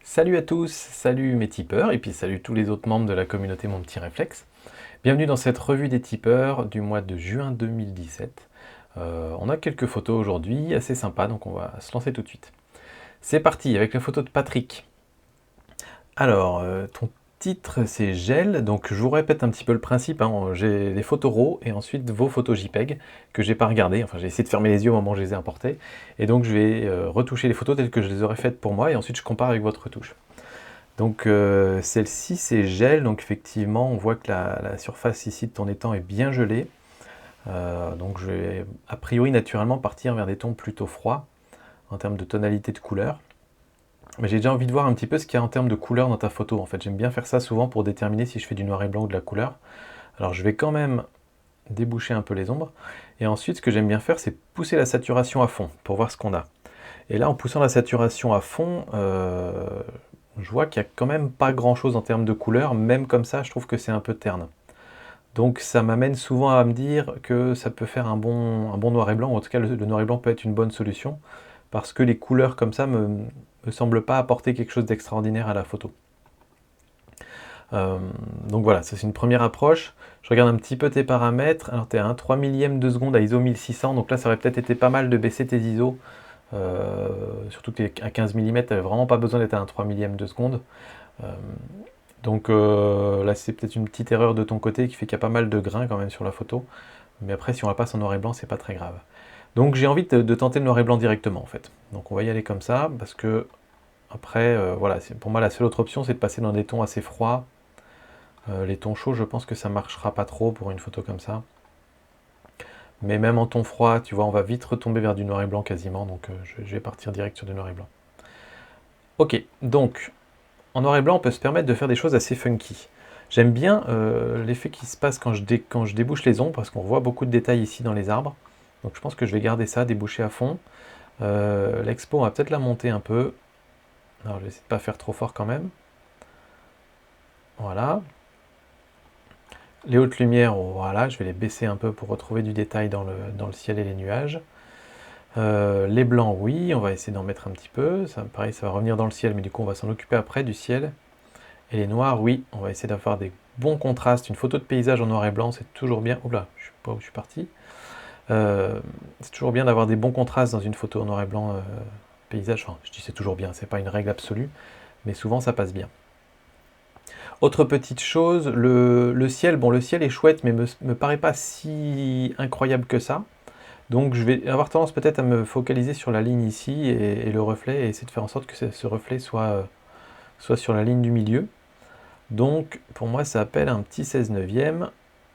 Salut à tous, salut mes tipeurs et puis salut tous les autres membres de la communauté Mon Petit Réflexe. Bienvenue dans cette revue des tipeurs du mois de juin 2017. On a quelques photos aujourd'hui assez sympas, donc on va se lancer tout de suite. C'est parti avec la photo de Patrick. Alors, ton titre c'est Gel, donc je vous répète un petit peu le principe, hein. J'ai des photos RAW et ensuite vos photos JPEG que j'ai pas regardées, enfin j'ai essayé de fermer les yeux au moment où je les ai importées, et donc je vais retoucher les photos telles que je les aurais faites pour moi et ensuite je compare avec votre retouche. Donc celle-ci c'est gel, donc effectivement on voit que la surface ici de ton étang est bien gelée. Donc je vais a priori naturellement partir vers des tons plutôt froids en termes de tonalité de couleur. Mais j'ai déjà envie de voir un petit peu ce qu'il y a en termes de couleur dans ta photo. En fait, j'aime bien faire ça souvent pour déterminer si je fais du noir et blanc ou de la couleur. Alors je vais quand même déboucher un peu les ombres. Et ensuite ce que j'aime bien faire c'est pousser la saturation à fond pour voir ce qu'on a. Et là en poussant la saturation à fond, je vois qu'il n'y a quand même pas grand chose en termes de couleur, même comme ça je trouve que c'est un peu terne. Donc ça m'amène souvent à me dire que ça peut faire un bon noir et blanc, ou en tout cas le noir et blanc peut être une bonne solution, parce que les couleurs comme ça me semblent pas apporter quelque chose d'extraordinaire à la photo. Donc voilà, ça c'est une première approche. Je regarde un petit peu tes paramètres. Alors tu es à 1/3 millième de seconde à ISO 1600, donc là ça aurait peut-être été pas mal de baisser tes ISO. Surtout qu'à 15 mm, tu n'avais vraiment pas besoin d'être à 1/3 millième de seconde. Donc là c'est peut-être une petite erreur de ton côté qui fait qu'il y a pas mal de grains quand même sur la photo. Mais après si on la passe en noir et blanc, c'est pas très grave. Donc j'ai envie de tenter le noir et blanc directement en fait. Donc on va y aller comme ça, parce que après, voilà, pour moi la seule autre option c'est de passer dans des tons assez froids. Les tons chauds, je pense que ça marchera pas trop pour une photo comme ça. Mais même en ton froid, tu vois, on va vite retomber vers du noir et blanc quasiment, donc je vais partir direct sur du noir et blanc. Ok, donc en noir et blanc, on peut se permettre de faire des choses assez funky. J'aime bien l'effet qui se passe quand je débouche les ombres, parce qu'on voit beaucoup de détails ici dans les arbres. Donc je pense que je vais garder ça, déboucher à fond. L'expo, on va peut-être la monter un peu. Alors je vais essayer de ne pas faire trop fort quand même. Voilà. Les hautes lumières, voilà, je vais les baisser un peu pour retrouver du détail dans le ciel et les nuages. Les blancs, oui, on va essayer d'en mettre un petit peu. Ça, pareil, ça va revenir dans le ciel, mais du coup, on va s'en occuper après du ciel. Et les noirs, oui, on va essayer d'avoir des bons contrastes. Une photo de paysage en noir et blanc, c'est toujours bien. Oula, je ne sais pas où je suis parti. C'est toujours bien d'avoir des bons contrastes dans une photo en noir et blanc paysage. Enfin, je dis c'est toujours bien, c'est pas une règle absolue, mais souvent ça passe bien. Autre petite chose, le ciel, bon le ciel est chouette, mais me paraît pas si incroyable que ça. Donc je vais avoir tendance peut-être à me focaliser sur la ligne ici et le reflet, et essayer de faire en sorte que ce reflet soit sur la ligne du milieu. Donc pour moi ça appelle un petit 16 neuvième.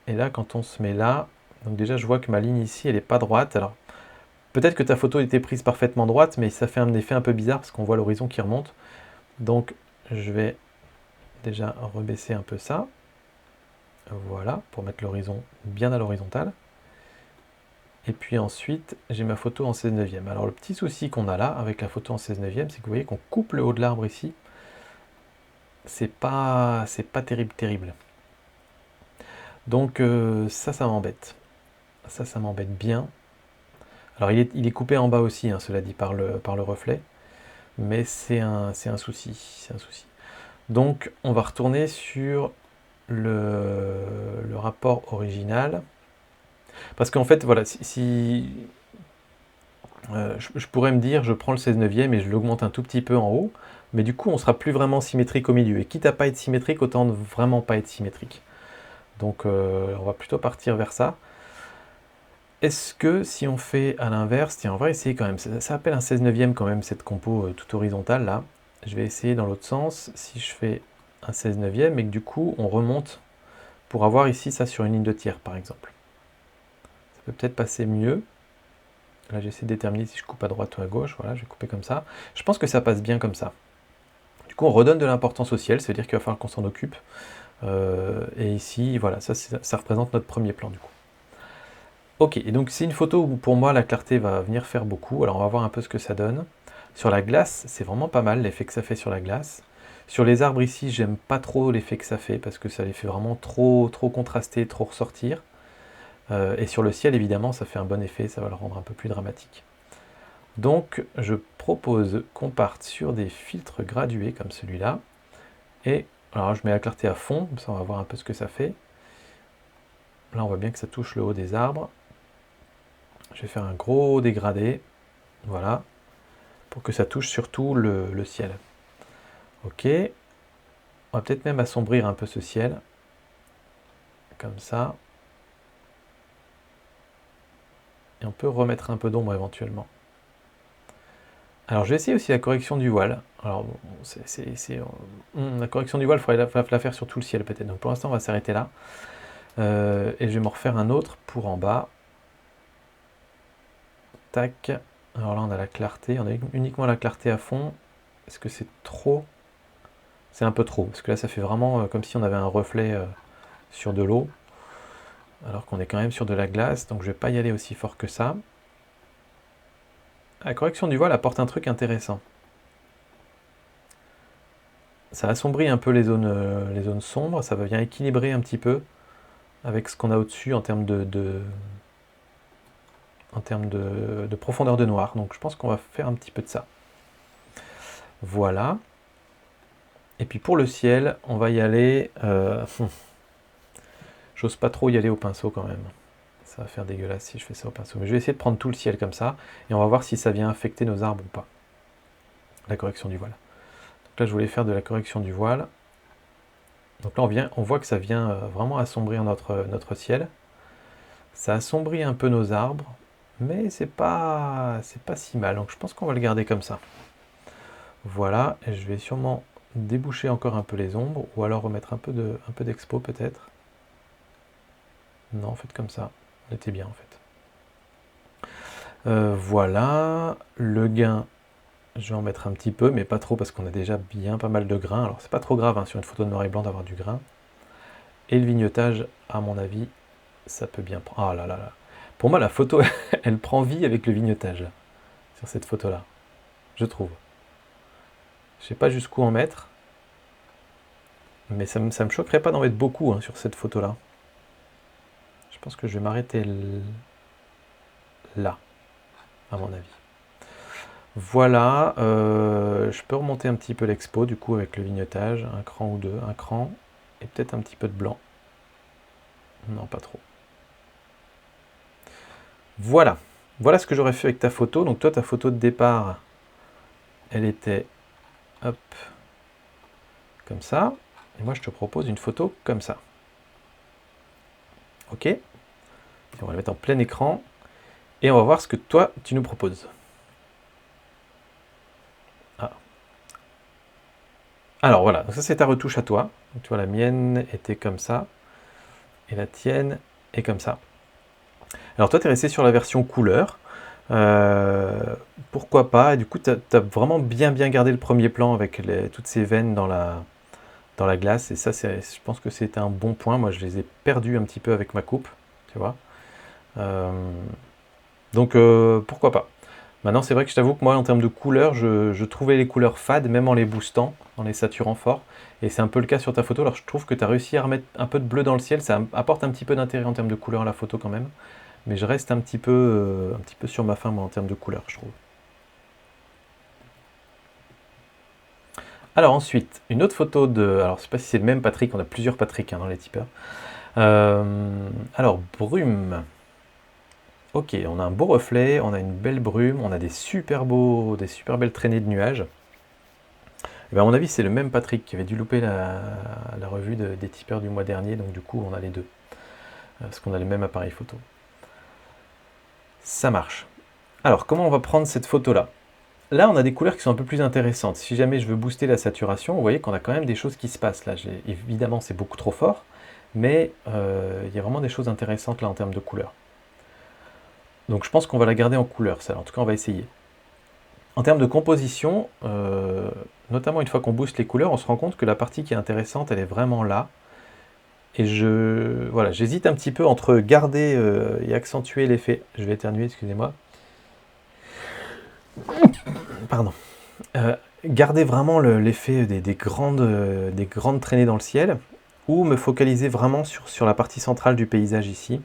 Et là quand on se met là, donc déjà je vois que ma ligne ici elle n'est pas droite. Alors peut-être que ta photo était prise parfaitement droite, mais ça fait un effet un peu bizarre parce qu'on voit l'horizon qui remonte. Donc je vais déjà rebaisser un peu ça. Voilà, pour mettre l'horizon bien à l'horizontale. Et puis ensuite, j'ai ma photo en 16 neuvième. Alors le petit souci qu'on a là, avec la photo en 16 neuvième, c'est que vous voyez qu'on coupe le haut de l'arbre ici. C'est pas terrible. Donc ça m'embête. Ça m'embête bien. Alors il est coupé en bas aussi, hein, cela dit, par le reflet. Mais c'est un souci. C'est un souci. Donc on va retourner sur le rapport original. Parce qu'en fait, voilà, je pourrais me dire, je prends le 16 neuvième et je l'augmente un tout petit peu en haut, mais du coup, on sera plus vraiment symétrique au milieu. Et quitte à pas être symétrique, autant ne vraiment pas être symétrique. Donc, on va plutôt partir vers ça. Est-ce que si on fait à l'inverse, tiens, on va essayer quand même. Ça appelle un 16 neuvième quand même, cette compo toute horizontale là. Je vais essayer dans l'autre sens. Si je fais un 16 neuvième et que du coup, on remonte pour avoir ici ça sur une ligne de tiers, par exemple. Ça peut peut-être passer mieux. Là, j'essaie de déterminer si je coupe à droite ou à gauche. Voilà, je vais couper comme ça. Je pense que ça passe bien comme ça. Du coup, on redonne de l'importance au ciel, c'est-à-dire qu'il va falloir qu'on s'en occupe. Et ici, voilà, ça représente notre premier plan, du coup. Ok, et donc c'est une photo où, pour moi, la clarté va venir faire beaucoup. Alors, on va voir un peu ce que ça donne. Sur la glace, c'est vraiment pas mal, l'effet que ça fait sur la glace. Sur les arbres ici, j'aime pas trop l'effet que ça fait, parce que ça les fait vraiment trop contraster, trop ressortir. Et sur le ciel, évidemment, ça fait un bon effet, ça va le rendre un peu plus dramatique. Donc je propose qu'on parte sur des filtres gradués comme celui-là. Et alors je mets la clarté à fond, comme ça on va voir un peu ce que ça fait. Là on voit bien que ça touche le haut des arbres. Je vais faire un gros dégradé, voilà, pour que ça touche surtout le ciel. Ok, on va peut-être même assombrir un peu ce ciel, comme ça. Et on peut remettre un peu d'ombre éventuellement. Alors je vais essayer aussi la correction du voile. Alors bon, la correction du voile, il faudrait la faire sur tout le ciel peut-être. Donc pour l'instant on va s'arrêter là. Et je vais m'en refaire un autre pour en bas. Tac. Alors là on a la clarté, on a uniquement la clarté à fond. Est-ce que c'est trop? C'est un peu trop, parce que là ça fait vraiment comme si on avait un reflet sur de l'eau, alors qu'on est quand même sur de la glace, donc je vais pas y aller aussi fort que ça. La correction du voile apporte un truc intéressant. Ça assombrit un peu les zones sombres, ça vient équilibrer un petit peu avec ce qu'on a au-dessus en termes de profondeur de noir. Donc je pense qu'on va faire un petit peu de ça. Voilà. Et puis pour le ciel, on va y aller... J'ose pas trop y aller au pinceau quand même. Ça va faire dégueulasse si je fais ça au pinceau. Mais je vais essayer de prendre tout le ciel comme ça, et on va voir si ça vient affecter nos arbres ou pas. La correction du voile. Donc là je voulais faire de la correction du voile. Donc là on voit que ça vient vraiment assombrir notre ciel. Ça assombrit un peu nos arbres, mais c'est pas si mal. Donc je pense qu'on va le garder comme ça. Voilà, et je vais sûrement déboucher encore un peu les ombres, ou alors remettre un peu d'expo peut-être. Non, faites comme ça. On était bien en fait. Voilà, le gain, je vais en mettre un petit peu, mais pas trop parce qu'on a déjà bien pas mal de grains. Alors c'est pas trop grave hein, sur une photo de noir et blanc d'avoir du grain. Et le vignetage, à mon avis, ça peut bien prendre. Ah là là là. Pour moi, la photo, elle prend vie avec le vignetage, là, sur cette photo-là, je trouve. Je sais pas jusqu'où en mettre, mais ça me choquerait pas d'en mettre beaucoup hein, sur cette photo-là. Je pense que je vais m'arrêter là, à mon avis. Voilà, je peux remonter un petit peu l'expo du coup avec le vignetage, un cran ou deux, un cran, et peut-être un petit peu de blanc. Non, pas trop. Voilà, voilà ce que j'aurais fait avec ta photo. Donc toi, ta photo de départ, elle était, hop, comme ça. Et moi, je te propose une photo comme ça. Ok? Et on va la mettre en plein écran, et on va voir ce que toi, tu nous proposes. Alors voilà, donc ça c'est ta retouche à toi. Donc, tu vois, la mienne était comme ça, et la tienne est comme ça. Alors toi, tu es resté sur la version couleur. Pourquoi pas? Et du coup, tu as vraiment bien gardé le premier plan avec toutes ces veines dans la glace. Et ça, je pense que c'était un bon point. Moi, je les ai perdus un petit peu avec ma coupe, tu vois. Donc, pourquoi pas? Maintenant, c'est vrai que je t'avoue que moi, en termes de couleurs, je trouvais les couleurs fades, même en les boostant, en les saturant fort. Et c'est un peu le cas sur ta photo. Alors, je trouve que tu as réussi à remettre un peu de bleu dans le ciel. Ça apporte un petit peu d'intérêt en termes de couleur à la photo quand même. Mais je reste un petit peu sur ma faim, moi, en termes de couleur, je trouve. Alors ensuite, une autre photo de... Alors, je ne sais pas si c'est le même Patrick. On a plusieurs Patrick hein, dans les tipeurs. Alors, brume. Ok, on a un beau reflet, on a une belle brume, on a des super belles traînées de nuages. Et bien à mon avis, c'est le même Patrick qui avait dû louper la revue des tipeurs du mois dernier, donc du coup, on a les deux. Parce qu'on a le même appareil photo. Ça marche. Alors, comment on va prendre cette photo-là? Là, on a des couleurs qui sont un peu plus intéressantes. Si jamais je veux booster la saturation, vous voyez qu'on a quand même des choses qui se passent. Là, évidemment, c'est beaucoup trop fort, mais il y a vraiment des choses intéressantes là en termes de couleurs. Donc je pense qu'on va la garder en couleur, ça. En tout cas, on va essayer. En termes de composition, notamment une fois qu'on booste les couleurs, on se rend compte que la partie qui est intéressante, elle est vraiment là. Et voilà, j'hésite un petit peu entre garder et accentuer l'effet. Je vais éternuer, excusez-moi. Pardon. Garder vraiment l'effet des grandes traînées dans le ciel, ou me focaliser vraiment sur la partie centrale du paysage ici.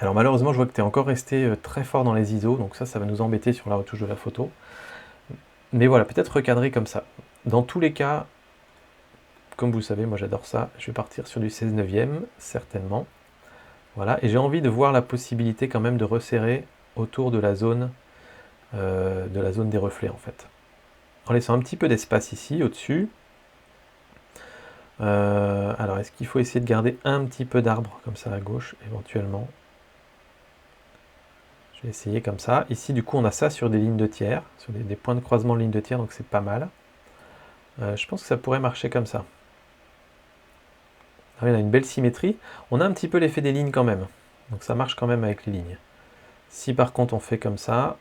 Alors malheureusement, je vois que tu es encore resté très fort dans les ISO, donc ça va nous embêter sur la retouche de la photo. Mais voilà, peut-être recadrer comme ça. Dans tous les cas, comme vous le savez, moi j'adore ça, je vais partir sur du 16/9, certainement. Voilà, et j'ai envie de voir la possibilité quand même de resserrer autour de la zone des reflets en fait. En laissant un petit peu d'espace ici, au-dessus. Alors, est-ce qu'il faut essayer de garder un petit peu d'arbre comme ça à gauche, éventuellement? Je vais essayer comme ça. Ici, du coup, on a ça sur des lignes de tiers, sur des points de croisement de lignes de tiers, donc c'est pas mal. Je pense que ça pourrait marcher comme ça. Ah oui, on a une belle symétrie. On a un petit peu l'effet des lignes quand même. Donc ça marche quand même avec les lignes. Si par contre on fait comme ça,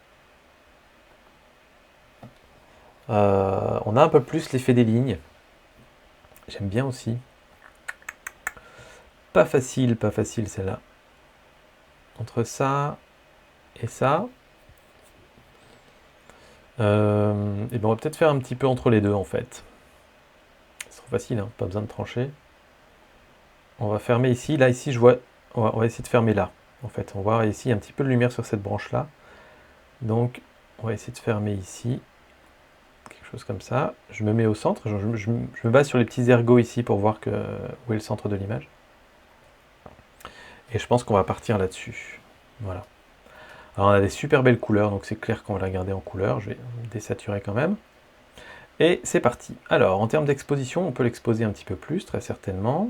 on a un peu plus l'effet des lignes. J'aime bien aussi. Pas facile celle-là. Entre ça et ça, et ben on va peut-être faire un petit peu entre les deux en fait. C'est trop facile, hein, pas besoin de trancher. On va fermer ici. Là, ici, je vois. On va essayer de fermer là. En fait, on voit ici un petit peu de lumière sur cette branche-là. Donc, on va essayer de fermer ici. Quelque chose comme ça. Je me mets au centre. Je me base sur les petits ergots ici pour voir où est le centre de l'image. Et je pense qu'on va partir là-dessus. Voilà. Alors, on a des super belles couleurs, donc c'est clair qu'on va la garder en couleur. Je vais désaturer quand même. Et c'est parti. Alors, en termes d'exposition, on peut l'exposer un petit peu plus, très certainement.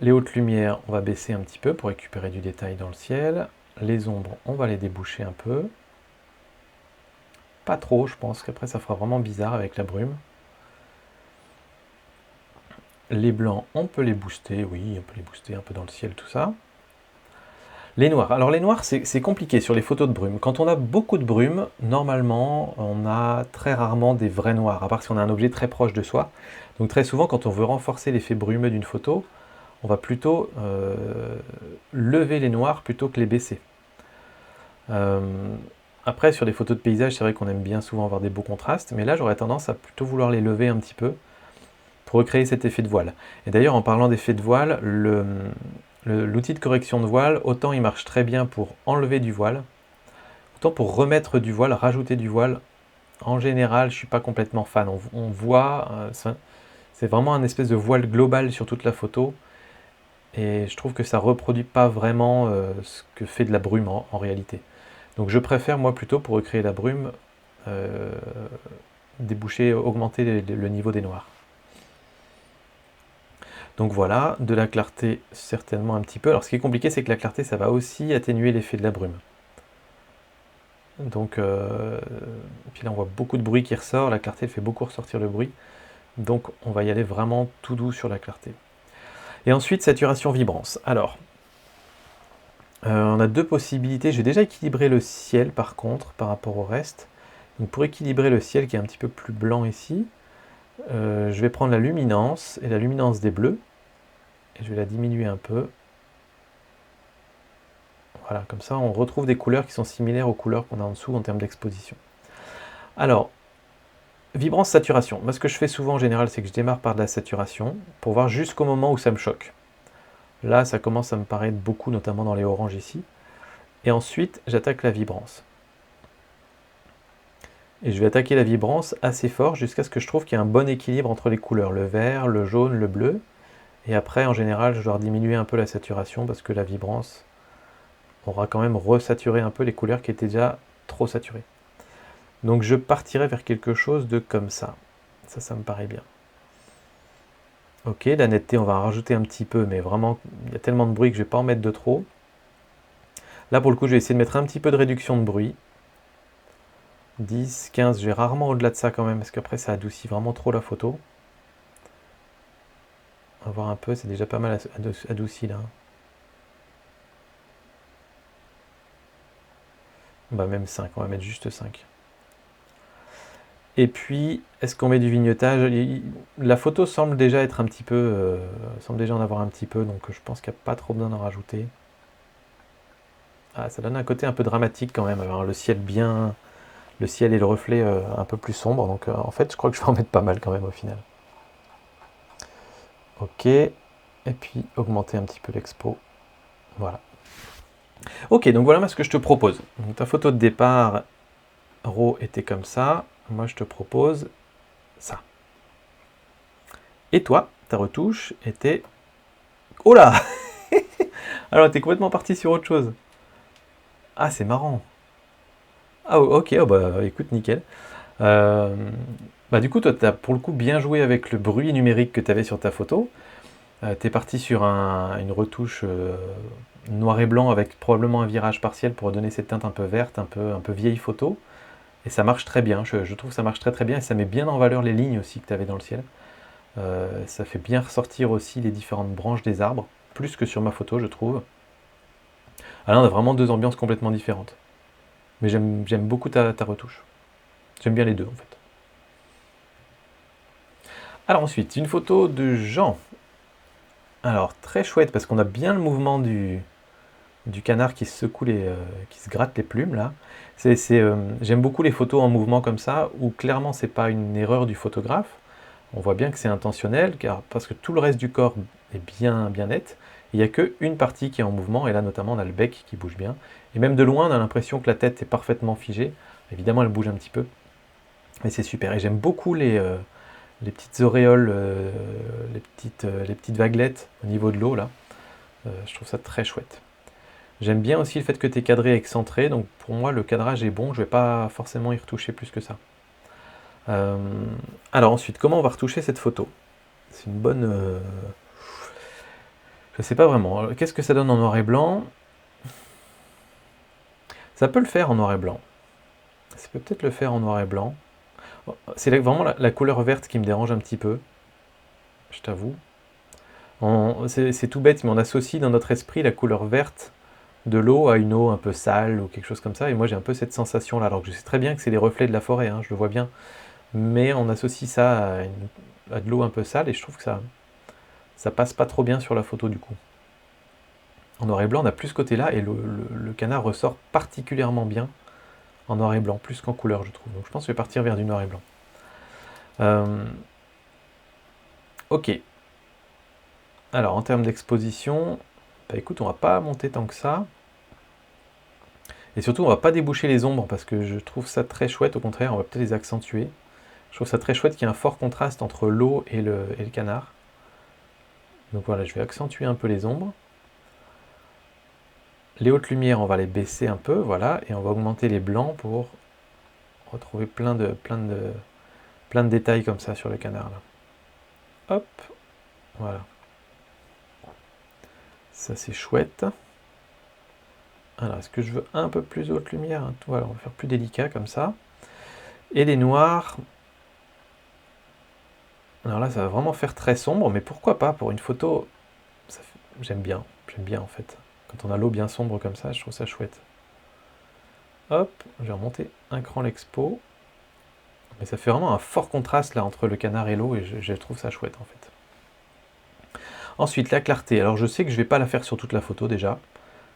Les hautes lumières, on va baisser un petit peu pour récupérer du détail dans le ciel. Les ombres, on va les déboucher un peu. Pas trop, je pense qu'après ça fera vraiment bizarre avec la brume. Les blancs, on peut les booster, oui, on peut les booster un peu dans le ciel, tout ça. Les noirs. Alors les noirs, c'est compliqué sur les photos de brume. Quand on a beaucoup de brume, normalement, on a très rarement des vrais noirs, à part si on a un objet très proche de soi. Donc très souvent, quand on veut renforcer l'effet brumeux d'une photo, on va plutôt lever les noirs plutôt que les baisser. Après, sur des photos de paysage, c'est vrai qu'on aime bien souvent avoir des beaux contrastes, mais là, j'aurais tendance à plutôt vouloir les lever un petit peu pour recréer cet effet de voile. Et d'ailleurs, en parlant d'effet de voile, l'outil de correction de voile, autant il marche très bien pour enlever du voile, autant pour remettre du voile, rajouter du voile. En général, je ne suis pas complètement fan. On voit, c'est vraiment un espèce de voile global sur toute la photo, et je trouve que ça ne reproduit pas vraiment ce que fait de la brume en réalité. Donc je préfère moi plutôt pour recréer la brume déboucher, augmenter le niveau des noirs. Donc voilà, de la clarté certainement un petit peu. Alors ce qui est compliqué, c'est que la clarté, ça va aussi atténuer l'effet de la brume. Donc, puis là on voit beaucoup de bruit qui ressort, la clarté elle fait beaucoup ressortir le bruit. Donc on va y aller vraiment tout doux sur la clarté. Et ensuite, saturation vibrance. Alors, on a deux possibilités. J'ai déjà équilibré le ciel par contre par rapport au reste. Donc pour équilibrer le ciel qui est un petit peu plus blanc ici, je vais prendre la luminance et la luminance des bleus et je vais la diminuer un peu. Voilà, comme ça on retrouve des couleurs qui sont similaires aux couleurs qu'on a en dessous en termes d'exposition. Alors, vibrance, saturation. Moi ce que je fais souvent en général, c'est que je démarre par de la saturation pour voir jusqu'au moment où ça me choque. Là, ça commence à me paraître beaucoup, notamment dans les oranges ici. Et ensuite, j'attaque la vibrance. Et je vais attaquer la vibrance assez fort jusqu'à ce que je trouve qu'il y a un bon équilibre entre les couleurs, le vert, le jaune, le bleu. Et après, en général, je dois diminuer un peu la saturation parce que la vibrance aura quand même resaturé un peu les couleurs qui étaient déjà trop saturées. Donc je partirai vers quelque chose de comme ça. Ça me paraît bien. Ok, la netteté, on va en rajouter un petit peu, mais vraiment, il y a tellement de bruit que je ne vais pas en mettre de trop. Là, pour le coup, je vais essayer de mettre un petit peu de réduction de bruit. 10, 15, je vais rarement au-delà de ça quand même, parce qu'après, ça adoucit vraiment trop la photo. On va voir un peu, c'est déjà pas mal adouci là. Bah même 5, on va mettre juste 5. Et puis, est-ce qu'on met du vignetage? La photo semble déjà être un petit peu, semble déjà en avoir un petit peu, donc je pense qu'il n'y a pas trop besoin d'en rajouter. Ah, ça donne un côté un peu dramatique quand même, avoir le ciel et le reflet un peu plus sombre, donc en fait je crois que je vais en mettre pas mal quand même au final. Ok, et puis augmenter un petit peu l'expo, voilà. Ok, donc voilà ce que je te propose. Donc, ta photo de départ, RAW, était comme ça. Moi, je te propose ça. Et toi, ta retouche était... Oh là! Alors, t'es complètement parti sur autre chose. Ah, c'est marrant. Ah, ok, oh, bah écoute, nickel. Euh, Bah du coup, toi, tu as pour le coup bien joué avec le bruit numérique que tu avais sur ta photo. Tu es parti sur une retouche noir et blanc avec probablement un virage partiel pour donner cette teinte un peu verte, un peu vieille photo. Et ça marche très bien, je trouve que ça marche très très bien et ça met bien en valeur les lignes aussi que tu avais dans le ciel. Ça fait bien ressortir aussi les différentes branches des arbres, plus que sur ma photo, je trouve. Ah là, on a vraiment deux ambiances complètement différentes. Mais j'aime beaucoup ta retouche. J'aime bien les deux en fait. Alors ensuite, une photo de Jean. Alors très chouette parce qu'on a bien le mouvement du canard qui se secoue qui se gratte les plumes là. J'aime beaucoup les photos en mouvement comme ça, où clairement c'est pas une erreur du photographe. On voit bien que c'est intentionnel, parce que tout le reste du corps est bien net. Il n'y a qu'une partie qui est en mouvement, et là notamment on a le bec qui bouge bien. Et même de loin, on a l'impression que la tête est parfaitement figée. Évidemment, elle bouge un petit peu, mais c'est super. Et j'aime beaucoup les petites auréoles, les petites vaguelettes au niveau de l'eau là. Je trouve ça très chouette. J'aime bien aussi le fait que tu es cadré et excentré, donc pour moi le cadrage est bon, je ne vais pas forcément y retoucher plus que ça. Euh, alors ensuite, comment on va retoucher cette photo? C'est une bonne... je ne sais pas vraiment. Qu'est-ce que ça donne en noir et blanc? Ça peut le faire en noir et blanc. Ça peut peut-être le faire en noir et blanc. C'est vraiment la couleur verte qui me dérange un petit peu, je t'avoue. C'est tout bête, mais on associe dans notre esprit la couleur verte de l'eau à une eau un peu sale ou quelque chose comme ça, et moi j'ai un peu cette sensation là, alors que je sais très bien que c'est les reflets de la forêt, hein, je le vois bien, mais on associe ça à de l'eau un peu sale, et je trouve que ça passe pas trop bien sur la photo du coup. En noir et blanc, on a plus ce côté là, et le canard ressort particulièrement bien en noir et blanc, plus qu'en couleur je trouve, donc je pense que je vais partir vers du noir et blanc. Ok, alors en termes d'exposition, bah écoute, on va pas monter tant que ça. Et surtout, on va pas déboucher les ombres parce que je trouve ça très chouette. Au contraire, on va peut-être les accentuer. Je trouve ça très chouette qu'il y ait un fort contraste entre l'eau et le canard. Donc voilà, je vais accentuer un peu les ombres. Les hautes lumières, on va les baisser un peu, voilà, et on va augmenter les blancs pour retrouver plein de détails comme ça sur le canard là. Hop, voilà. Ça c'est chouette. Alors, est-ce que je veux un peu plus de haute lumière? Voilà, on va faire plus délicat comme ça. Et les noirs, alors là, ça va vraiment faire très sombre, mais pourquoi pas pour une photo? J'aime bien en fait. Quand on a l'eau bien sombre comme ça, je trouve ça chouette. Hop, je vais remonter un cran l'expo. Mais ça fait vraiment un fort contraste là entre le canard et l'eau, et je trouve ça chouette en fait. Ensuite, la clarté. Alors je sais que je ne vais pas la faire sur toute la photo déjà,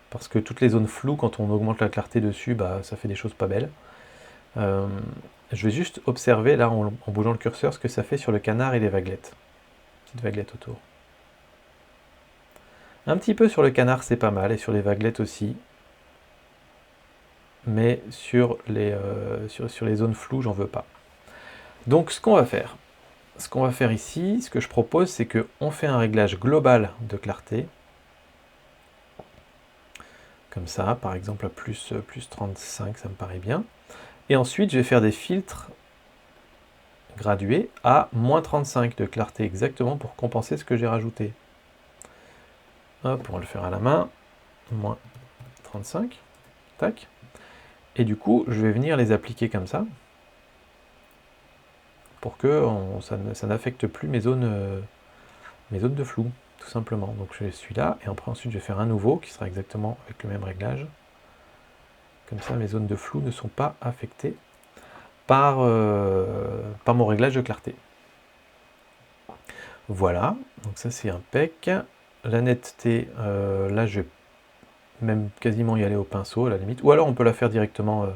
parce que toutes les zones floues, quand on augmente la clarté dessus, bah, ça fait des choses pas belles. Je vais juste observer là en bougeant le curseur ce que ça fait sur le canard et les vaguelettes. Petites vaguelettes autour. Un petit peu sur le canard c'est pas mal, et sur les vaguelettes aussi. Mais sur les zones floues, j'en veux pas. Donc ce qu'on va faire ici, ce que je propose, c'est qu'on fait un réglage global de clarté. Comme ça, par exemple à plus 35, ça me paraît bien. Et ensuite, je vais faire des filtres gradués à moins 35 de clarté, exactement pour compenser ce que j'ai rajouté. Hop, on va le faire à la main. Moins 35. Tac. Et du coup, je vais venir les appliquer comme ça, pour que ça n'affecte plus mes zones de flou, tout simplement. Donc je suis là, et après ensuite je vais faire un nouveau, qui sera exactement avec le même réglage. Comme ça, mes zones de flou ne sont pas affectées par mon réglage de clarté. Voilà, donc ça c'est impec. La netteté, là je vais même quasiment y aller au pinceau à la limite, ou alors on peut la faire directement,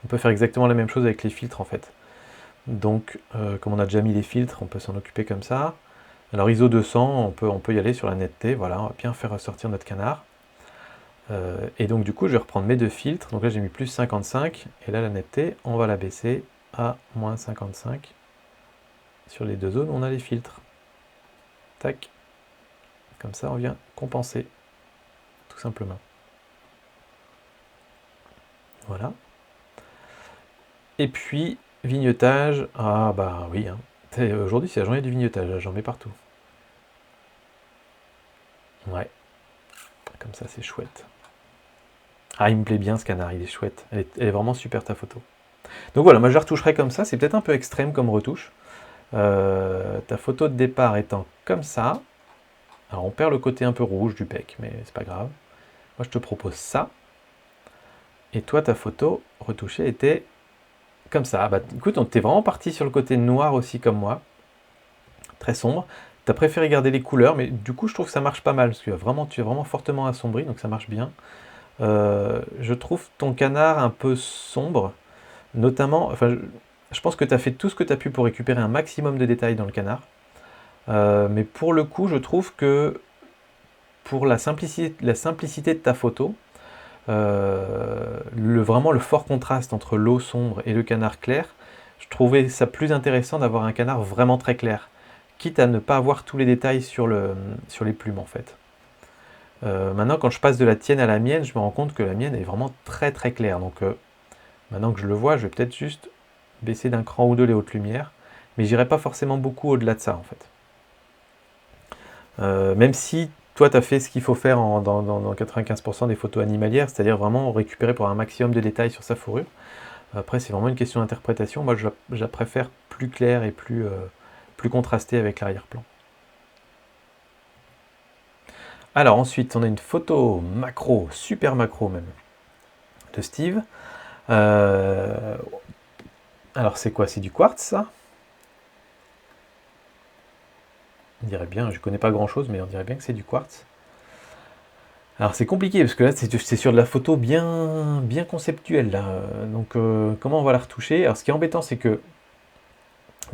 on peut faire exactement la même chose avec les filtres en fait. Donc comme on a déjà mis les filtres, on peut s'en occuper comme ça. Alors ISO 200, on peut y aller sur la netteté, voilà, on va bien faire ressortir notre canard. Et donc du coup, je vais reprendre mes deux filtres. Donc là, j'ai mis plus 55. Et là, la netteté, on va la baisser à moins 55. Sur les deux zones, on a les filtres. Tac. Comme ça, on vient compenser. Tout simplement. Voilà. Et puis, vignetage. Ah bah oui. Hein. Aujourd'hui, c'est la journée du vignetage. J'en mets partout. Ouais. Comme ça, c'est chouette. Ah, il me plaît bien ce canard, il est chouette. Elle est vraiment super ta photo. Donc voilà, moi je la retoucherai comme ça. C'est peut-être un peu extrême comme retouche. Ta photo de départ étant comme ça. Alors on perd le côté un peu rouge du bec, mais c'est pas grave. Moi je te propose ça. Et toi ta photo retouchée était comme ça. Bah écoute, t'es vraiment parti sur le côté noir aussi comme moi. Très sombre. T'as préféré garder les couleurs, mais du coup je trouve que ça marche pas mal, parce que tu es vraiment fortement assombri, donc ça marche bien. Je trouve ton canard un peu sombre, notamment, enfin je pense que tu as fait tout ce que tu as pu pour récupérer un maximum de détails dans le canard. Mais pour le coup, je trouve que pour la simplicité de ta photo, vraiment le fort contraste entre l'eau sombre et le canard clair, je trouvais ça plus intéressant d'avoir un canard vraiment très clair, quitte à ne pas avoir tous les détails sur les plumes en fait. Maintenant, quand je passe de la tienne à la mienne, je me rends compte que la mienne est vraiment très très claire. Donc maintenant que je le vois, je vais peut-être juste baisser d'un cran ou deux les hautes lumières, mais j'irai pas forcément beaucoup au-delà de ça en fait. Même si toi, tu as fait ce qu'il faut faire dans 95% des photos animalières, c'est-à-dire vraiment récupérer pour un maximum de détails sur sa fourrure. Après, c'est vraiment une question d'interprétation. Moi, je la préfère plus claire et plus contrastée avec l'arrière-plan. Alors ensuite, on a une photo macro, super macro même, de Steve. Alors c'est quoi? C'est du quartz ça? On dirait bien, je connais pas grand chose, mais on dirait bien que c'est du quartz. Alors c'est compliqué parce que là c'est sur de la photo bien conceptuelle là. Donc comment on va la retoucher? Alors ce qui est embêtant c'est que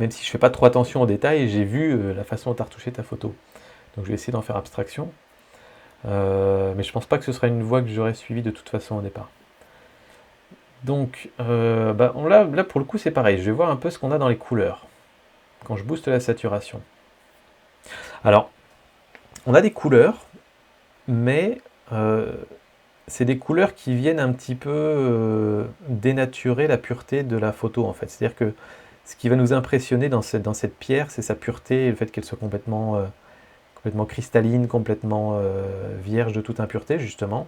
même si je fais pas trop attention aux détails, j'ai vu la façon dont tu as retouché ta photo. Donc je vais essayer d'en faire abstraction. Mais je pense pas que ce sera une voie que j'aurais suivie de toute façon au départ. Donc là pour le coup c'est pareil, je vais voir un peu ce qu'on a dans les couleurs quand je booste la saturation. Alors on a des couleurs, mais c'est des couleurs qui viennent un petit peu dénaturer la pureté de la photo en fait. C'est-à-dire que ce qui va nous impressionner dans cette pierre, c'est sa pureté et le fait qu'elle soit complètement cristalline, complètement vierge de toute impureté justement.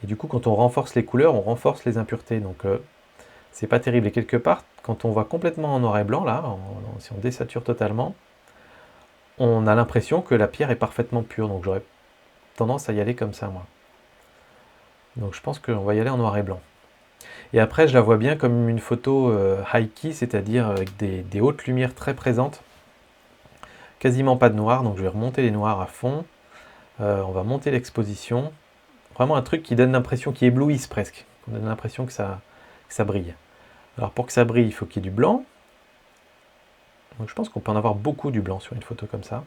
Et du coup, quand on renforce les couleurs, on renforce les impuretés. Donc c'est pas terrible. Et quelque part, quand on voit complètement en noir et blanc, là, si on désature totalement, on a l'impression que la pierre est parfaitement pure. Donc j'aurais tendance à y aller comme ça, moi. Donc je pense qu'on va y aller en noir et blanc. Et après, je la vois bien comme une photo high key, c'est-à-dire avec des hautes lumières très présentes. Quasiment pas de noir, donc je vais remonter les noirs à fond. On va monter l'exposition. Vraiment un truc qui donne l'impression, qui éblouisse presque. On donne l'impression que ça brille. Alors pour que ça brille, il faut qu'il y ait du blanc. Donc je pense qu'on peut en avoir beaucoup du blanc sur une photo comme ça.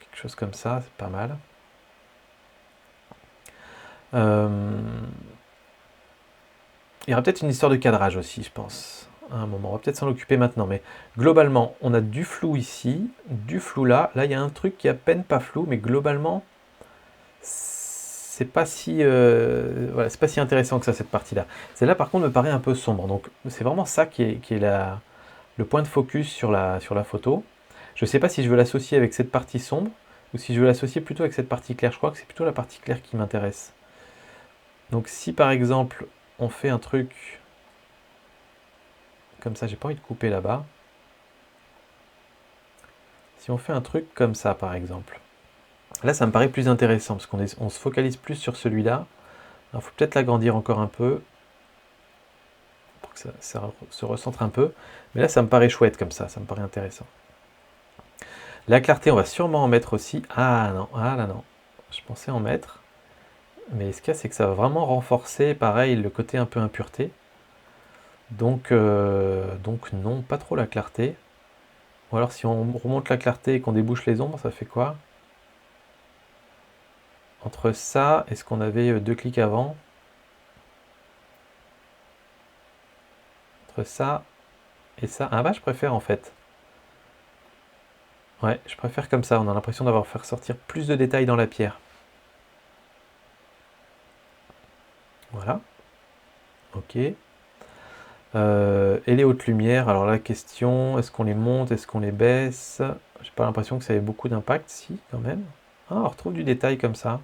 Quelque chose comme ça, c'est pas mal. Il y aura peut-être une histoire de cadrage aussi, je pense, à un moment. On va peut-être s'en occuper maintenant, mais globalement, on a du flou ici, du flou là. Là, il y a un truc qui est à peine pas flou, mais globalement, c'est pas si, voilà, c'est pas si intéressant que ça, cette partie-là. Celle-là, par contre, me paraît un peu sombre. Donc, c'est vraiment ça qui est le point de focus sur la photo. Je ne sais pas si je veux l'associer avec cette partie sombre, ou si je veux l'associer plutôt avec cette partie claire. Je crois que c'est plutôt la partie claire qui m'intéresse. Donc si par exemple on fait un truc comme ça, j'ai pas envie de couper là-bas. Si on fait un truc comme ça par exemple, là ça me paraît plus intéressant parce qu'on se focalise plus sur celui-là. Il faut peut-être l'agrandir encore un peu pour que ça se recentre un peu. Mais là ça me paraît chouette comme ça me paraît intéressant. La clarté on va sûrement en mettre aussi. Ah non, ah là non, je pensais en mettre. Mais ce qu'il y a, c'est que ça va vraiment renforcer, pareil, le côté un peu impureté. Donc non, pas trop la clarté. Ou alors si on remonte la clarté et qu'on débouche les ombres, ça fait quoi? Entre ça, est-ce qu'on avait 2 clics avant? Entre ça et ça. Ah bah je préfère en fait. Ouais, je préfère comme ça. On a l'impression d'avoir fait ressortir plus de détails dans la pierre. Voilà. Ok. Et les hautes lumières, alors la question, est-ce qu'on les monte, est-ce qu'on les baisse? J'ai pas l'impression que ça ait beaucoup d'impact, si, quand même. Ah, on retrouve du détail comme ça.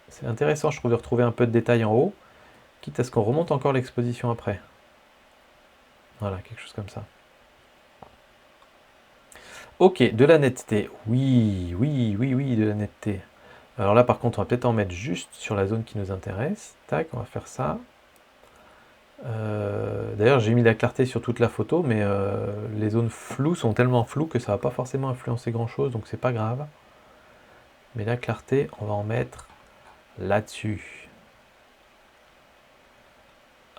C'est intéressant, je trouve, de retrouver un peu de détail en haut, quitte à ce qu'on remonte encore l'exposition après. Voilà, quelque chose comme ça. Ok, de la netteté. Oui, oui, oui, oui, de la netteté. Alors là, par contre, on va peut-être en mettre juste sur la zone qui nous intéresse. Tac, on va faire ça. D'ailleurs, j'ai mis la clarté sur toute la photo, mais les zones floues sont tellement floues que ça va pas forcément influencer grand-chose, donc c'est pas grave. Mais la clarté, on va en mettre là-dessus.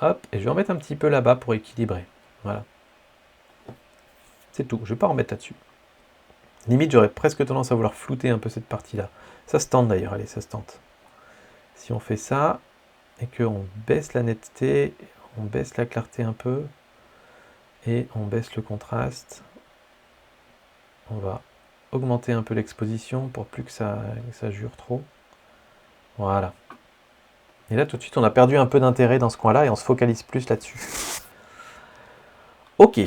Hop, et je vais en mettre un petit peu là-bas pour équilibrer. Voilà. C'est tout, je vais pas en mettre là-dessus. Limite, j'aurais presque tendance à vouloir flouter un peu cette partie-là. Ça se tente d'ailleurs, allez, ça se tente. Si on fait ça, et qu'on baisse la netteté, on baisse la clarté un peu, et on baisse le contraste, on va augmenter un peu l'exposition pour plus que ça jure trop. Voilà. Et là, tout de suite, on a perdu un peu d'intérêt dans ce coin-là, et on se focalise plus là-dessus. Ok.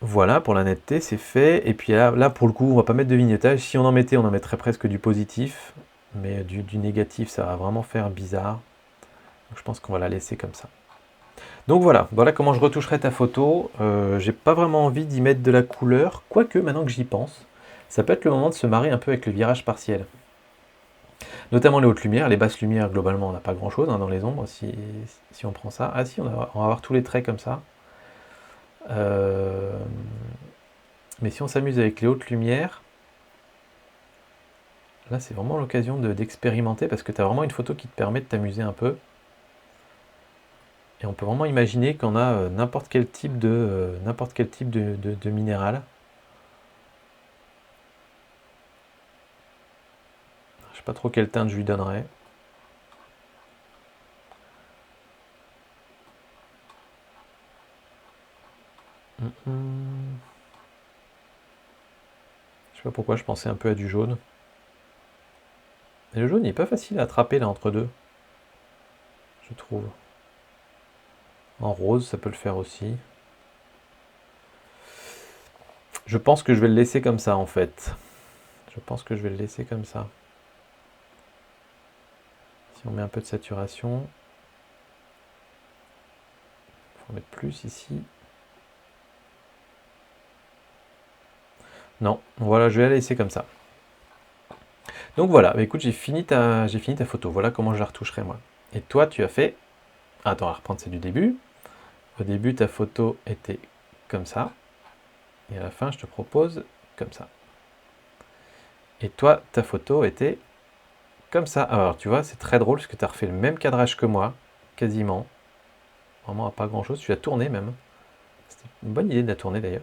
Voilà, pour la netteté, c'est fait. Et puis là, pour le coup, on va pas mettre de vignettage. Si on en mettait, on en mettrait presque du positif. Mais du négatif, ça va vraiment faire bizarre. Donc, je pense qu'on va la laisser comme ça. Donc voilà comment je retoucherai ta photo. J'ai pas vraiment envie d'y mettre de la couleur. Quoique, maintenant que j'y pense, ça peut être le moment de se marrer un peu avec le virage partiel. Notamment les hautes lumières. Les basses lumières, globalement, on n'a pas grand-chose dans les ombres si on prend ça. Ah si, on va avoir tous les traits comme ça. Mais si on s'amuse avec les hautes lumières, là c'est vraiment l'occasion d'expérimenter parce que tu as vraiment une photo qui te permet de t'amuser un peu. Et on peut vraiment imaginer qu'on a n'importe quel type de minéral. Je sais pas trop quelle teinte je lui donnerais. Je sais pas pourquoi je pensais un peu à du jaune. Et le jaune il est pas facile à attraper là entre deux, je trouve. En rose ça peut le faire aussi. Je pense que je vais le laisser comme ça en fait. Je pense que je vais le laisser comme ça. Si on met un peu de saturation. Il faut mettre plus ici. Non, voilà, je vais la laisser comme ça. Donc voilà, bah écoute, j'ai fini ta photo. Voilà comment je la retoucherai moi. Et toi, tu as fait... Attends, on va reprendre, c'est du début. Au début, ta photo était comme ça. Et à la fin, je te propose comme ça. Et toi, ta photo était comme ça. Alors, tu vois, c'est très drôle parce que tu as refait le même cadrage que moi, quasiment. Vraiment à pas grand-chose. Tu l'as tourné même. C'était une bonne idée de la tourner d'ailleurs.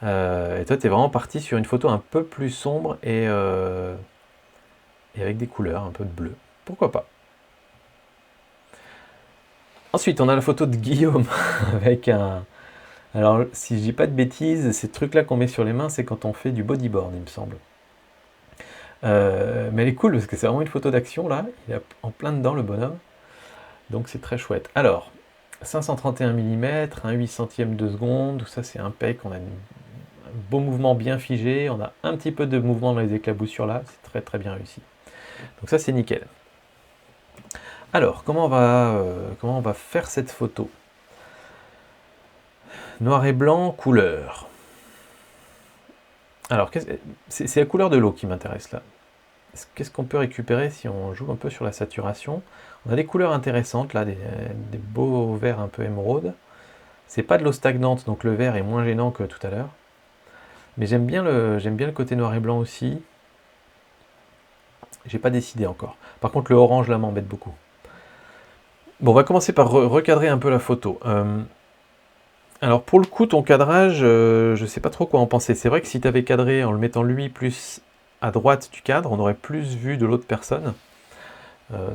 Et toi, tu es vraiment parti sur une photo un peu plus sombre et avec des couleurs, un peu de bleu. Pourquoi pas? Ensuite, on a la photo de Guillaume avec un... Alors, si je dis pas de bêtises, ces trucs-là qu'on met sur les mains, c'est quand on fait du bodyboard, il me semble. Mais elle est cool parce que c'est vraiment une photo d'action, là. Il est en plein dedans, le bonhomme. Donc, c'est très chouette. Alors, 531 mm, un 8 centième de seconde. Tout ça, c'est impec. On a un beau mouvement bien figé. On a un petit peu de mouvement dans les éclaboussures, là. C'est très, très bien réussi. Donc ça, c'est nickel. Alors, comment on va faire cette photo? Noir et blanc, couleur. Alors, c'est la couleur de l'eau qui m'intéresse là. Qu'est-ce qu'on peut récupérer si on joue un peu sur la saturation? On a des couleurs intéressantes là, des beaux verts un peu émeraude. C'est pas de l'eau stagnante, donc le vert est moins gênant que tout à l'heure. Mais j'aime bien le côté noir et blanc aussi. J'ai pas décidé encore. Par contre, le orange là m'embête beaucoup. Bon, on va commencer par recadrer un peu la photo. Alors pour le coup, ton cadrage, je sais pas trop quoi en penser. C'est vrai que si tu avais cadré en le mettant lui plus à droite du cadre, on aurait plus vu de l'autre personne.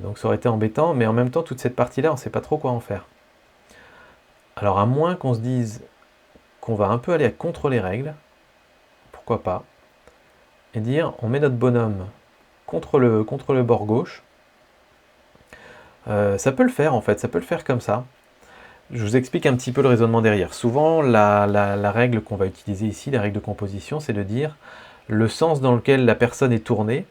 Donc ça aurait été embêtant, mais en même temps, toute cette partie-là, on ne sait pas trop quoi en faire. Alors à moins qu'on se dise qu'on va un peu aller contre les règles, pourquoi pas, et dire on met notre bonhomme contre le bord gauche. Ça peut le faire en fait, ça peut le faire comme ça. Je vous explique un petit peu le raisonnement derrière. Souvent, la règle qu'on va utiliser ici, la règle de composition, c'est de dire le sens dans lequel la personne est tournée,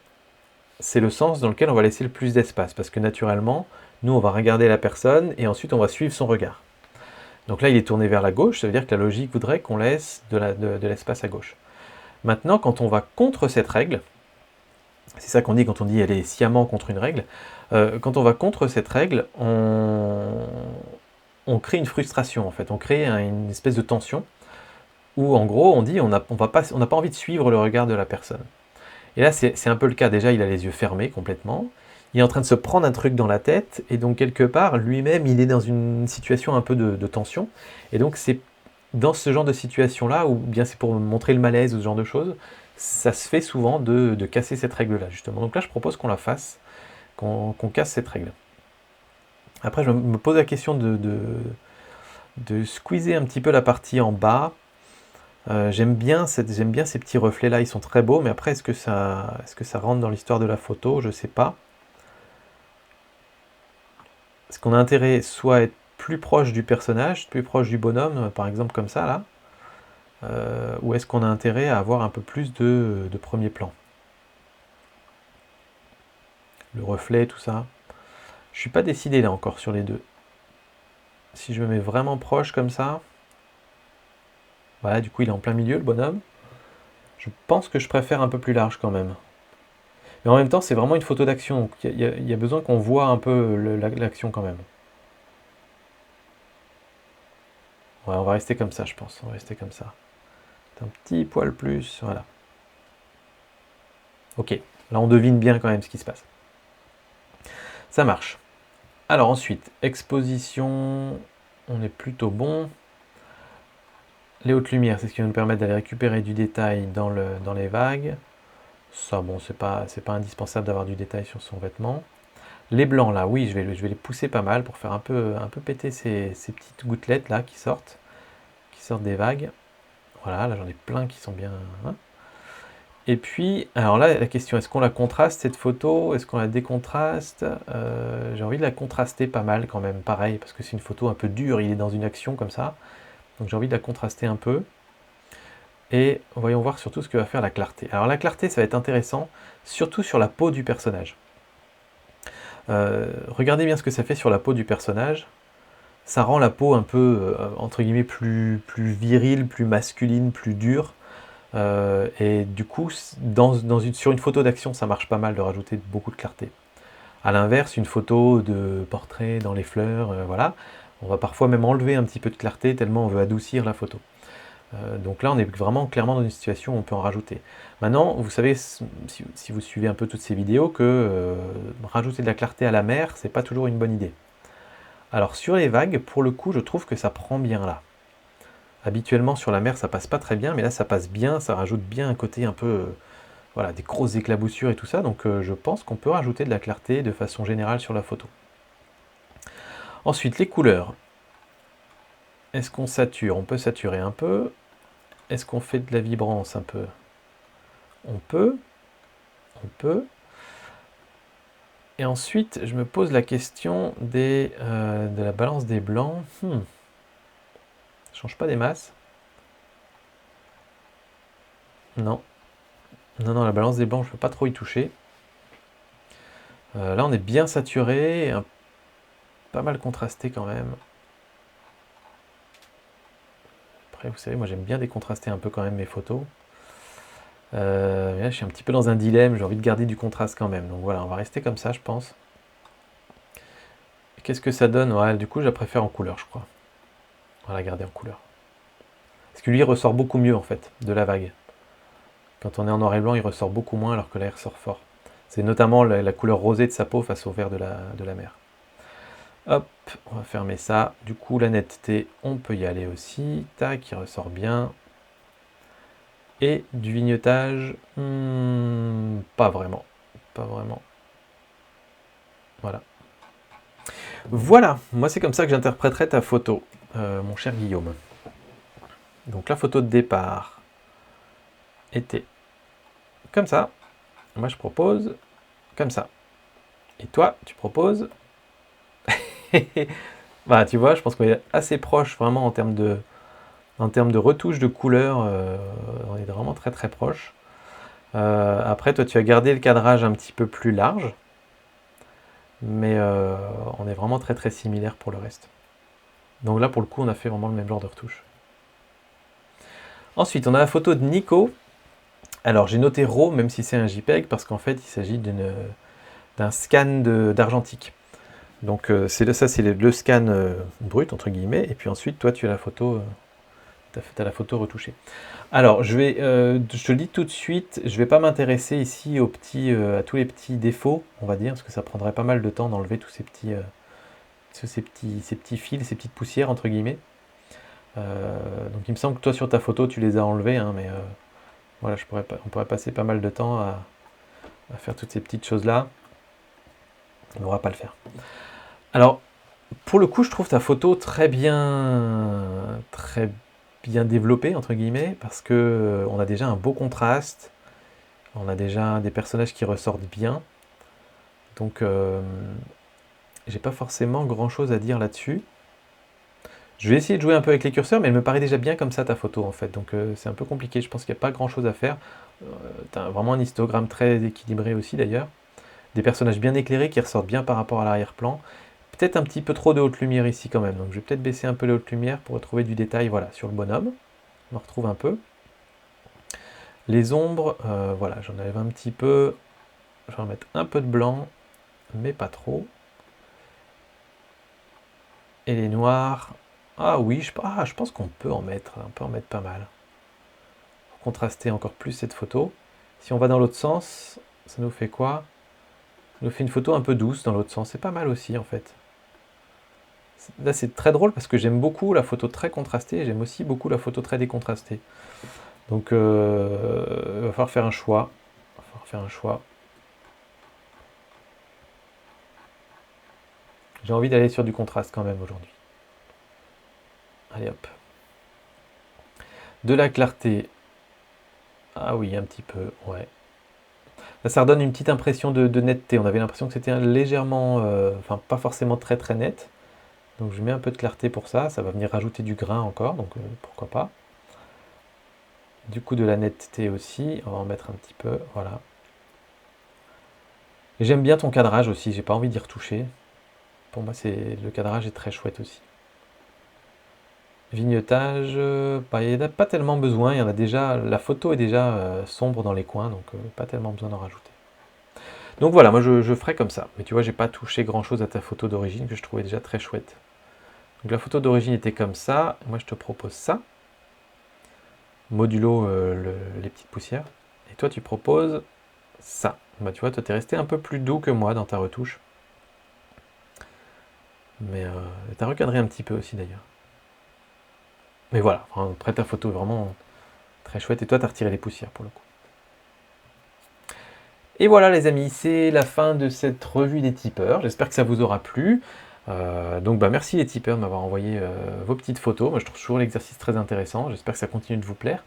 c'est le sens dans lequel on va laisser le plus d'espace. Parce que naturellement, nous, on va regarder la personne et ensuite on va suivre son regard. Donc là, il est tourné vers la gauche, ça veut dire que la logique voudrait qu'on laisse de l'espace à gauche. Maintenant, quand on va contre cette règle, c'est ça qu'on dit quand on dit aller sciemment contre une règle, quand on va contre cette règle, on crée une frustration en fait, on crée une espèce de tension, où en gros on dit on n'a pas envie de suivre le regard de la personne. Et là c'est un peu le cas, déjà il a les yeux fermés complètement, il est en train de se prendre un truc dans la tête, et donc quelque part lui-même il est dans une situation un peu de tension, et donc c'est dans ce genre de situation-là, ou bien c'est pour montrer le malaise ou ce genre de choses, ça se fait souvent de casser cette règle-là, justement. Donc là, je propose qu'on la fasse, qu'on casse cette règle. Après, je me pose la question de squeezer un petit peu la partie en bas. J'aime bien ces petits reflets-là, ils sont très beaux, mais après, est-ce que ça rentre dans l'histoire de la photo? Je ne sais pas. Est-ce qu'on a intérêt soit à être plus proche du personnage, plus proche du bonhomme, par exemple comme ça, là, ou est-ce qu'on a intérêt à avoir un peu plus de premier plan? Le reflet, tout ça. Je suis pas décidé là encore sur les deux. Si je me mets vraiment proche comme ça, voilà, du coup il est en plein milieu le bonhomme. Je pense que je préfère un peu plus large quand même. Mais en même temps, c'est vraiment une photo d'action, donc il y a besoin qu'on voit un peu l'action quand même. Ouais, on va rester comme ça, je pense. On va rester comme ça. Un petit poil plus, voilà. Ok, là on devine bien quand même ce qui se passe. Ça marche. Alors ensuite, exposition, on est plutôt bon. Les hautes lumières, c'est ce qui va nous permettre d'aller récupérer du détail dans les vagues. Ça, bon, c'est pas indispensable d'avoir du détail sur son vêtement. Les blancs, là, oui, je vais les pousser pas mal pour faire un peu péter ces petites gouttelettes, là, qui sortent des vagues. Voilà, là, j'en ai plein qui sont bien... hein. Et puis, alors là, la question, est-ce qu'on la contraste, cette photo? Est-ce qu'on la décontraste? J'ai envie de la contraster pas mal, quand même, pareil, parce que c'est une photo un peu dure, il est dans une action, comme ça. Donc j'ai envie de la contraster un peu. Et voyons voir surtout ce que va faire la clarté. Alors la clarté, ça va être intéressant, surtout sur la peau du personnage. Regardez bien ce que ça fait sur la peau du personnage. Ça rend la peau un peu, entre guillemets, plus virile, plus masculine, plus dure. Et du coup, sur une photo d'action, ça marche pas mal de rajouter beaucoup de clarté. A l'inverse, une photo de portrait dans les fleurs, voilà, on va parfois même enlever un petit peu de clarté tellement on veut adoucir la photo. Donc là, on est vraiment clairement dans une situation où on peut en rajouter. Maintenant, vous savez, si vous suivez un peu toutes ces vidéos, que rajouter de la clarté à la mer, c'est pas toujours une bonne idée. Alors sur les vagues, pour le coup, je trouve que ça prend bien là. Habituellement sur la mer, ça passe pas très bien, mais là, ça passe bien, ça rajoute bien un côté un peu, voilà, des grosses éclaboussures et tout ça, donc je pense qu'on peut rajouter de la clarté de façon générale sur la photo. Ensuite, les couleurs. Est-ce qu'on sature? On peut saturer un peu. Est-ce qu'on fait de la vibrance un peu? On peut. Et ensuite, je me pose la question de la balance des blancs. Ça change pas des masses. Non. Non, la balance des blancs, je ne peux pas trop y toucher. Là, on est bien saturé, pas mal contrasté quand même. Après, vous savez, moi j'aime bien décontraster un peu quand même mes photos. Là, je suis un petit peu dans un dilemme, j'ai envie de garder du contraste quand même. Donc voilà, on va rester comme ça, je pense. Qu'est-ce que ça donne? Ouais, du coup, je la préfère en couleur, je crois. On va la garder en couleur. Parce que lui, il ressort beaucoup mieux, en fait, de la vague. Quand on est en noir et blanc, il ressort beaucoup moins, alors que là, il ressort fort. C'est notamment la couleur rosée de sa peau face au vert de la mer. Hop, on va fermer ça. Du coup, la netteté, on peut y aller aussi. Tac, il ressort bien. Et du vignetage, pas vraiment. Pas vraiment. Voilà. Voilà, moi c'est comme ça que j'interpréterais ta photo, mon cher Guillaume. Donc la photo de départ était comme ça. Moi je propose comme ça. Et toi, tu proposes... Bah tu vois, je pense qu'on est assez proche vraiment en termes de retouche de couleur. On est vraiment très très proche. Après, toi tu as gardé le cadrage un petit peu plus large. Mais on est vraiment très très similaire pour le reste. Donc là pour le coup on a fait vraiment le même genre de retouche. Ensuite on a la photo de Nico. Alors j'ai noté RAW même si c'est un JPEG parce qu'en fait il s'agit d'un scan d'argentique. Donc ça c'est le scan brut entre guillemets et puis ensuite toi tu as la photo, t'as la photo retouchée. Alors je te le dis tout de suite, je ne vais pas m'intéresser ici à tous les petits défauts on va dire parce que ça prendrait pas mal de temps d'enlever tous ces petits fils, ces petites poussières entre guillemets. Donc il me semble que toi sur ta photo tu les as enlevés, hein, mais voilà, on pourrait passer pas mal de temps à faire toutes ces petites choses là. On va pas le faire. Alors pour le coup je trouve ta photo très bien développée entre guillemets parce que on a déjà un beau contraste, on a déjà des personnages qui ressortent bien. Donc j'ai pas forcément grand chose à dire là-dessus. Je vais essayer de jouer un peu avec les curseurs, mais elle me paraît déjà bien comme ça ta photo en fait, donc c'est un peu compliqué, je pense qu'il n'y a pas grand chose à faire. Tu as vraiment un histogramme très équilibré aussi d'ailleurs, des personnages bien éclairés qui ressortent bien par rapport à l'arrière-plan, peut-être un petit peu trop de haute lumière ici quand même, donc je vais peut-être baisser un peu la haute lumière pour retrouver du détail, voilà, sur le bonhomme, on en retrouve un peu. Les ombres, voilà, j'en enlève un petit peu, je vais en mettre un peu de blanc, mais pas trop. Et les noirs, ah oui, je pense qu'on peut en mettre pas mal. Pour contraster encore plus cette photo. Si on va dans l'autre sens, ça nous fait quoi? Ça nous fait une photo un peu douce dans l'autre sens, c'est pas mal aussi en fait. Là c'est très drôle parce que j'aime beaucoup la photo très contrastée et j'aime aussi beaucoup la photo très décontrastée. Donc il va falloir faire un choix. J'ai envie d'aller sur du contraste quand même aujourd'hui. Allez hop. De la clarté. Ah oui, un petit peu, ouais. Là, ça redonne une petite impression de netteté. On avait l'impression que c'était légèrement, enfin pas forcément très très net. Donc je mets un peu de clarté pour ça. Ça va venir rajouter du grain encore, donc pourquoi pas. Du coup de la netteté aussi. On va en mettre un petit peu, voilà. Et j'aime bien ton cadrage aussi. J'ai pas envie d'y retoucher. Pour moi, le cadrage est très chouette aussi. Vignetage, bah, il n'y en a pas tellement besoin. Il y en a déjà. La photo est déjà sombre dans les coins, donc pas tellement besoin d'en rajouter. Donc voilà, moi je ferai comme ça. Mais tu vois, j'ai pas touché grand chose à ta photo d'origine que je trouvais déjà très chouette. Donc la photo d'origine était comme ça. Moi je te propose ça. Modulo les petites poussières. Et toi tu proposes ça. Bah tu vois, toi t'es resté un peu plus doux que moi dans ta retouche. Mais t'as recadré un petit peu aussi d'ailleurs. Mais voilà, après ta photo est vraiment très chouette. Et toi t'as retiré les poussières pour le coup. Et voilà les amis, c'est la fin de cette revue des tipeurs. J'espère que ça vous aura plu. Donc bah, merci les tipeurs de m'avoir envoyé vos petites photos. Moi je trouve toujours l'exercice très intéressant. J'espère que ça continue de vous plaire.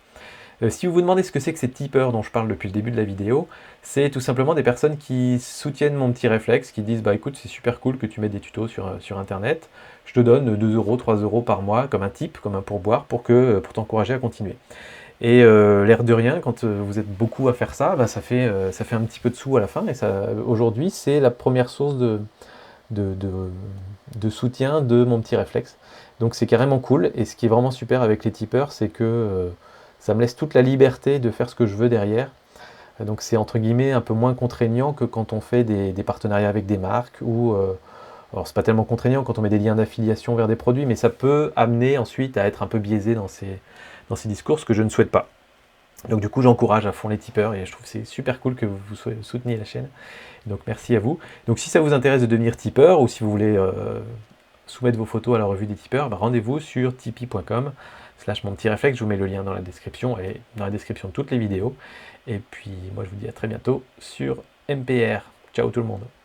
Si vous vous demandez ce que c'est que ces tipeurs dont je parle depuis le début de la vidéo, c'est tout simplement des personnes qui soutiennent mon petit réflexe, qui disent bah écoute c'est super cool que tu mettes des tutos sur internet, je te donne 2 €, 3 € par mois comme un tip, comme un pourboire pour t'encourager à continuer. Et l'air de rien, quand vous êtes beaucoup à faire ça, bah, ça fait un petit peu de sous à la fin, et aujourd'hui c'est la première source de soutien de mon petit réflexe. Donc c'est carrément cool, et ce qui est vraiment super avec les tipeurs, c'est que ça me laisse toute la liberté de faire ce que je veux derrière. Donc c'est entre guillemets un peu moins contraignant que quand on fait des partenariats avec des marques, ou alors c'est pas tellement contraignant quand on met des liens d'affiliation vers des produits, mais ça peut amener ensuite à être un peu biaisé dans ces discours, ce que je ne souhaite pas. Donc du coup j'encourage à fond les tipeurs, et je trouve que c'est super cool que vous souteniez la chaîne. Donc merci à vous. Donc si ça vous intéresse de devenir tipeur, ou si vous voulez soumettre vos photos à la revue des tipeurs, bah, rendez-vous sur tipeee.com. slash mon petit réflexe. Je vous mets le lien dans la description et dans la description de toutes les vidéos. Et puis moi je vous dis à très bientôt sur MPR. Ciao tout le monde.